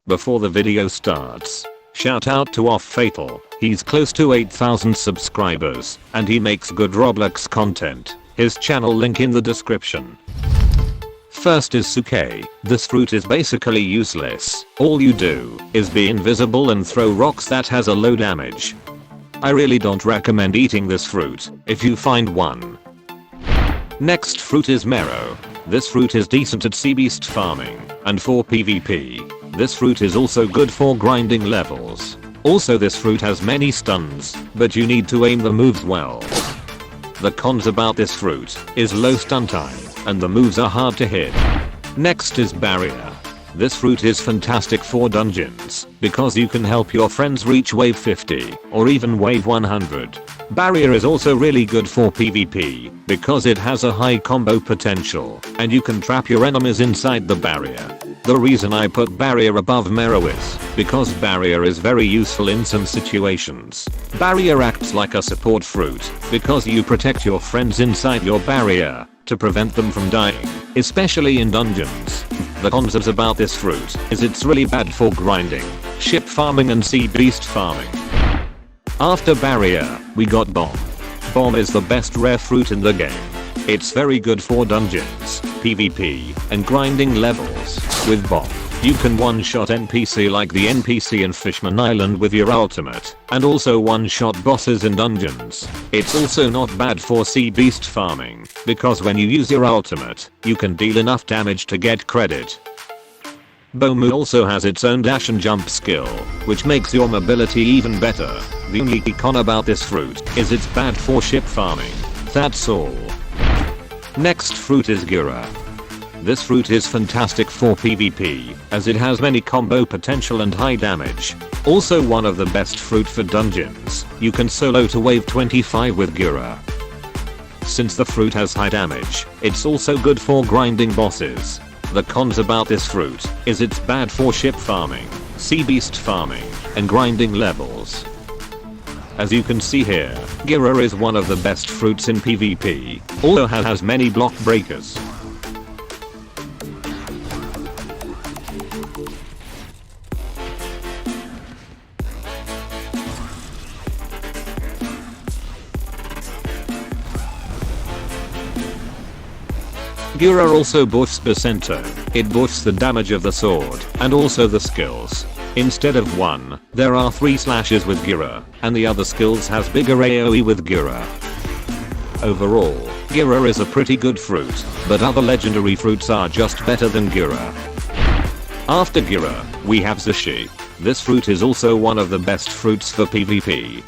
Before the video starts, shout out to Off Fatal. He's close to 8,000 subscribers and he makes good Roblox content. His channel link in the description. First is suke. This fruit is basically useless. All you do is be invisible and throw rocks that has a low damage. I really don't recommend eating this fruit if you find one. Next fruit is maro. This fruit is decent at sea beast farming and for PvP. This fruit is also good for grinding levels. Also this fruit has many stuns, but you need to aim the moves well. The cons about this fruit is low stun time and the moves are hard to hit. Next is barrier. This fruit is fantastic for dungeons because you can help your friends reach wave 50 or even wave 100. Barrier is also really good for PvP because it has a high combo potential and you can trap your enemies inside the barrier. The reason I put barrier above maro is because barrier is very useful in some situations. Barrier acts like a support fruit because you protect your friends inside your barrier to prevent them from dying, especially in dungeons. The cons about this fruit is it's really bad for grinding, ship farming and sea beast farming. After barrier, we got bomb. Bomb is the best rare fruit in the game. It's very good for dungeons, PvP, and grinding levels. With bomb, you can one-shot NPC like the NPC in Fishman Island with your ultimate, and also one-shot bosses in dungeons. It's also not bad for sea beast farming, because when you use your ultimate, you can deal enough damage to get credit. Bomu also has its own dash and jump skill, which makes your mobility even better. The only con about this fruit is it's bad for ship farming. That's all. Next fruit is Gira. This fruit is fantastic for PvP as it has many combo potential and high damage. Also one of the best fruit for dungeons. You can solo to wave 25 with Gira. Since the fruit has high damage, it's also good for grinding bosses. The cons about this fruit is it's bad for ship farming, sea beast farming, and grinding levels. As you can see here, Gira is one of the best fruits in PvP, also has many block breakers. Gira also buffs Percento. It buffs the damage of the sword and also the skills. Instead of 1, there are 3 slashes with Gira, and the other skills has bigger AoE with Gira. Overall, Gira is a pretty good fruit, but other legendary fruits are just better than Gira. After Gira, we have Sushi. This fruit is also one of the best fruits for PvP.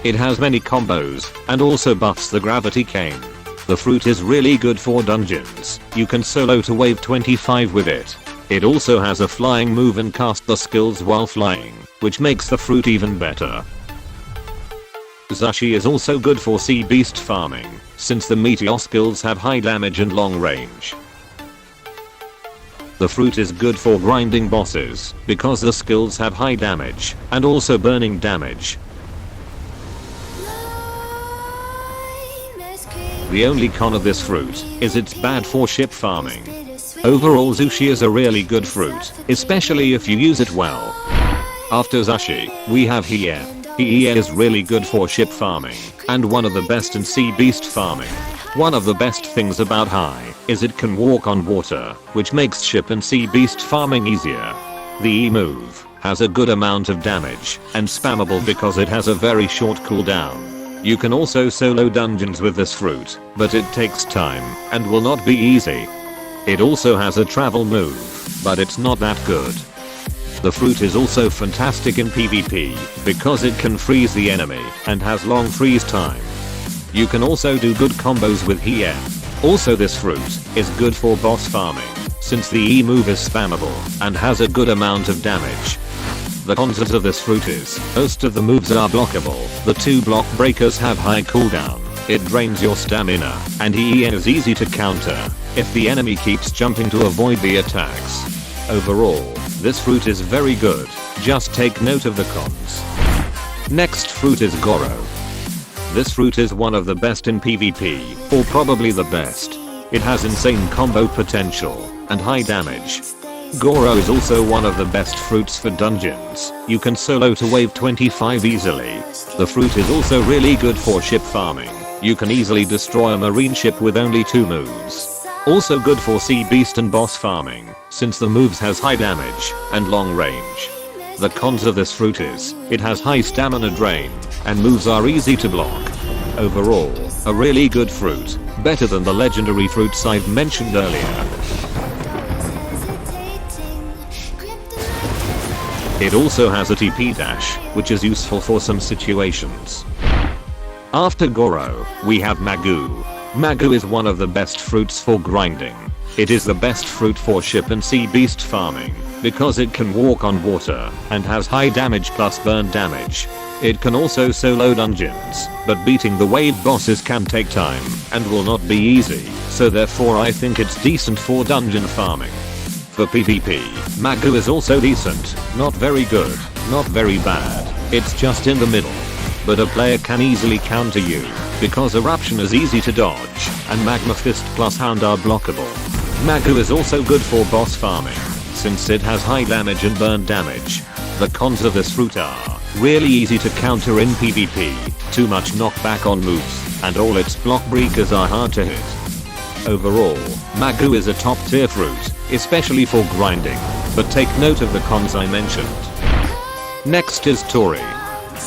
It has many combos, and also buffs the gravity cane. The fruit is really good for dungeons. You can solo to wave 25 with it. It also has a flying move and cast the skills while flying, which makes the fruit even better. Sushi is also good for sea beast farming, since the meteor skills have high damage and long range. The fruit is good for grinding bosses, because the skills have high damage, and also burning damage. The only con of this fruit is it's bad for ship farming. Overall Sushi is a really good fruit, especially if you use it well. After Sushi, we have Gira. Gira is really good for ship farming, and one of the best in sea beast farming. One of the best things about High is it can walk on water, which makes ship and sea beast farming easier. The E move has a good amount of damage, and spammable because it has a very short cooldown. You can also solo dungeons with this fruit, but it takes time, and will not be easy. It also has a travel move, but it's not that good. The fruit is also fantastic in PvP, because it can freeze the enemy, and has long freeze time. You can also do good combos with Gira. Also this fruit is good for boss farming, since the E move is spammable, and has a good amount of damage. The cons of this fruit is, most of the moves are blockable, the 2 block breakers have high cooldown, it drains your stamina, and Gira is easy to counter, if the enemy keeps jumping to avoid the attacks. Overall, this fruit is very good, just take note of the cons. Next fruit is Goro. This fruit is one of the best in PvP, or probably the best. It has insane combo potential, and high damage. Goro is also one of the best fruits for dungeons. You can solo to wave 25 easily. The fruit is also really good for ship farming. You can easily destroy a marine ship with only 2 moves. Also good for sea beast and boss farming, since the moves has high damage and long range. The cons of this fruit is, it has high stamina drain, and moves are easy to block. Overall, a really good fruit, better than the legendary fruits I've mentioned earlier. It also has a TP dash, which is useful for some situations. After Goro, we have Magoo. Magoo is one of the best fruits for grinding. It is the best fruit for ship and sea beast farming, because it can walk on water, and has high damage plus burn damage. It can also solo dungeons, but beating the wave bosses can take time, and will not be easy, so therefore I think it's decent for dungeon farming. For PvP, Magoo is also decent, not very good, not very bad, it's just in the middle. But a player can easily counter you, because Eruption is easy to dodge, and Magma Fist plus Hound are blockable. Magoo is also good for boss farming, since it has high damage and burn damage. The cons of this fruit are, really easy to counter in PvP, too much knockback on moves, and all its block breakers are hard to hit. Overall, Magoo is a top tier fruit, especially for grinding, but take note of the cons I mentioned. Next is Tori.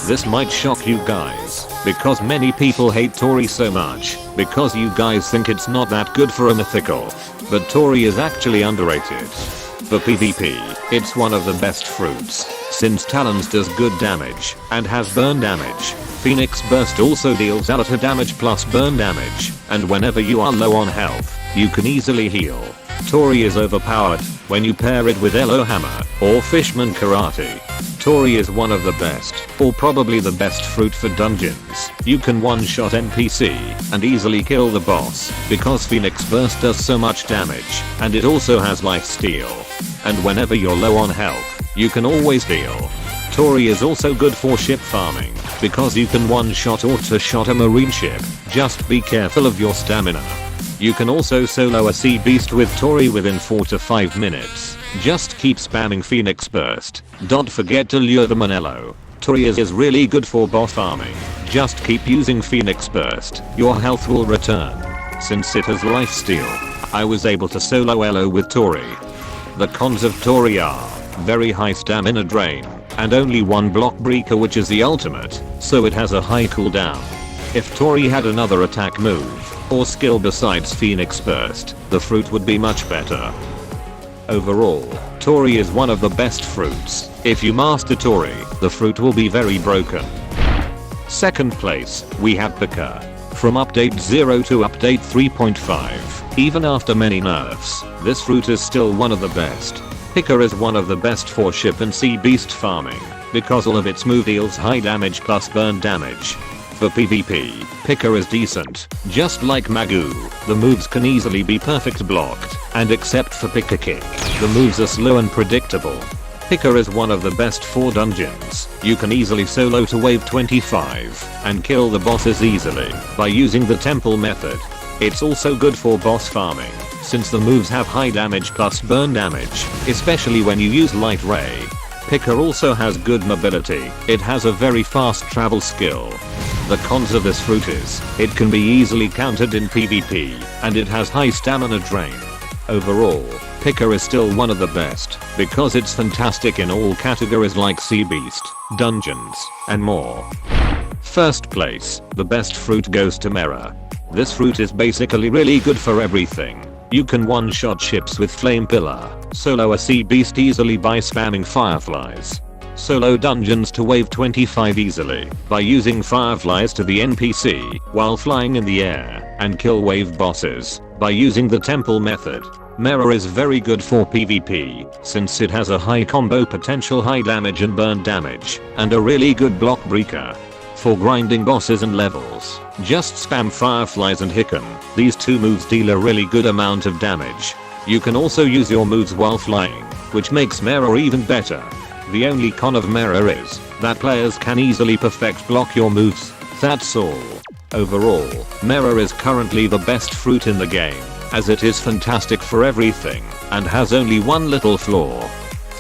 This might shock you guys, because many people hate Tori so much, because you guys think it's not that good for a mythical. But Tori is actually underrated. For PvP, it's one of the best fruits, since Talons does good damage, and has burn damage. Phoenix Burst also deals a lot of damage plus burn damage, and whenever you are low on health, you can easily heal. Tori is overpowered when you pair it with Elo Hammer or Fishman Karate. Tori is one of the best, or probably the best fruit for dungeons. You can one-shot NPC and easily kill the boss, because Phoenix Burst does so much damage, and it also has lifesteal. And whenever you're low on health, you can always heal. Tori is also good for ship farming, because you can one-shot or two-shot a marine ship, just be careful of your stamina. You can also solo a sea beast with Tori within 4 to 5 minutes. Just keep spamming Phoenix Burst. Don't forget to lure the Manello. Tori is really good for boss farming. Just keep using Phoenix Burst. Your health will return. Since it has lifesteal, I was able to solo Elo with Tori. The cons of Tori are very high stamina drain, and only one block breaker, which is the ultimate, so it has a high cooldown. If Tori had another attack move or skill besides Phoenix Burst, the fruit would be much better. Overall, Tori is one of the best fruits. If you master Tori, the fruit will be very broken. Second place, we have Pika. From update 0 to update 3.5, even after many nerfs, this fruit is still one of the best. Pika is one of the best for ship and sea beast farming, because all of its move deals high damage plus burn damage. For PvP, Pika is decent, just like Magoo. The moves can easily be perfect blocked, and except for Pika Kick, the moves are slow and predictable. Pika is one of the best for dungeons. You can easily solo to wave 25, and kill the bosses easily, by using the temple method. It's also good for boss farming, since the moves have high damage plus burn damage, especially when you use Light Ray. Pika also has good mobility. It has a very fast travel skill. The cons of this fruit is, it can be easily countered in PvP, and it has high stamina drain. Overall, Pika is still one of the best, because it's fantastic in all categories like Sea Beast, Dungeons, and more. First place, the best fruit goes to Mara. This fruit is basically really good for everything. You can one-shot ships with Flame Pillar, solo a Sea Beast easily by spamming Fireflies. Solo dungeons to wave 25 easily by using Fireflies to the NPC while flying in the air, and kill wave bosses by using the temple method. Mara is very good for PvP, since it has a high combo potential, high damage and burn damage, and a really good block breaker. For grinding bosses and levels, just spam Fireflies and Hicken. These two moves deal a really good amount of damage. You can also use your moves while flying, which makes Mara even better. The only con of Mara is that players can easily perfect block your moves. That's all. Overall, Mara is currently the best fruit in the game. as it is fantastic for everything and has only one little flaw.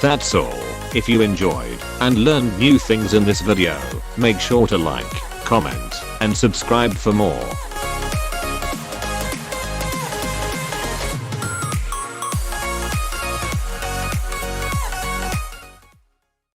That's all. If you enjoyed and learned new things in this video, make sure to like, comment, and subscribe for more.